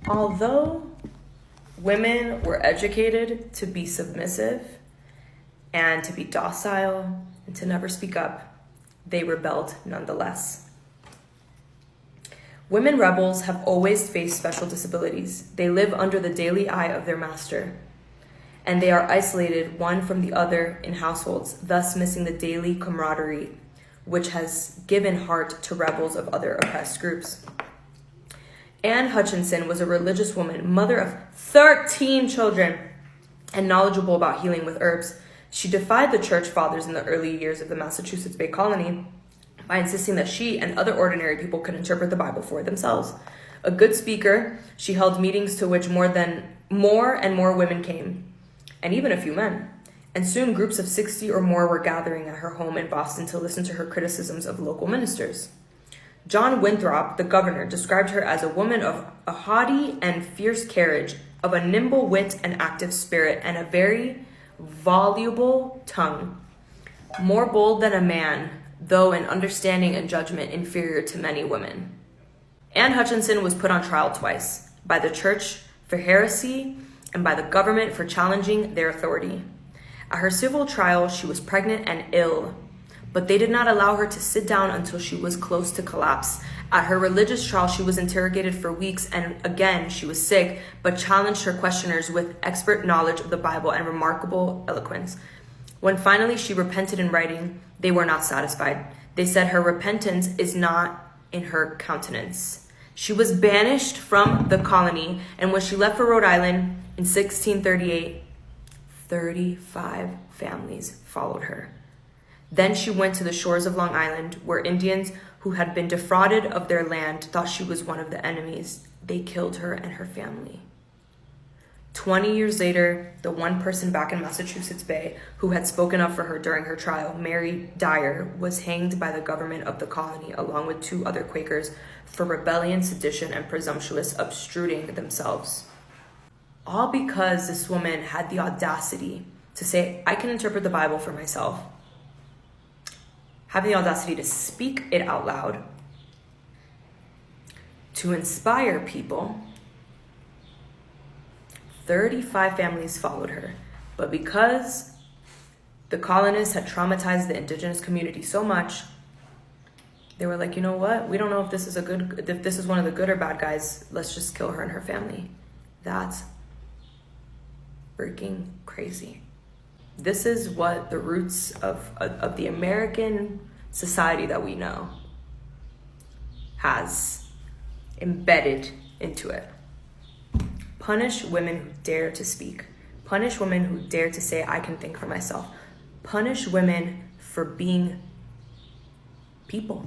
Although women were educated to be submissive and to be docile and to never speak up, they rebelled nonetheless. Women rebels have always faced special disabilities. They live under the daily eye of their master, and they are isolated one from the other in households, thus missing the daily camaraderie which has given heart to rebels of other oppressed groups. Anne Hutchinson was a religious woman, mother of 13 children, and knowledgeable about healing with herbs. She defied the church fathers in the early years of the Massachusetts Bay Colony by insisting that she and other ordinary people could interpret the Bible for themselves. A good speaker, she held meetings to which more and more women came, and even a few men. And soon groups of 60 or more were gathering at her home in Boston to listen to her criticisms of local ministers. John Winthrop, the governor, described her as a woman of a haughty and fierce carriage, of a nimble wit and active spirit, and a very voluble tongue, more bold than a man, though in understanding and judgment inferior to many women. Anne Hutchinson was put on trial twice, by the church for heresy and by the government for challenging their authority. At her civil trial, she was pregnant and ill, but they did not allow her to sit down until she was close to collapse. At her religious trial, she was interrogated for weeks, and again, she was sick, but challenged her questioners with expert knowledge of the Bible and remarkable eloquence. When finally she repented in writing, they were not satisfied. They said her repentance is not in her countenance. She was banished from the colony, and when she left for Rhode Island in 1638, 35 families followed her. Then she went to the shores of Long Island, where Indians who had been defrauded of their land thought she was one of the enemies. They killed her and her family. 20 years later, the one person back in Massachusetts Bay who had spoken up for her during her trial, Mary Dyer, was hanged by the government of the colony along with 2 other Quakers for rebellion, sedition, and presumptuous obtruding themselves. All because this woman had the audacity to say, I can interpret the Bible for myself. Having the audacity to speak it out loud, to inspire people. 35 families followed her, but because the colonists had traumatized the indigenous community so much, they were like, you know what? We don't know if this is one of the good or bad guys. Let's just kill her and her family. That's freaking crazy. This is what the roots of the American society that we know has embedded into it. Punish women who dare to speak. Punish women who dare to say, I can think for myself. Punish women for being people.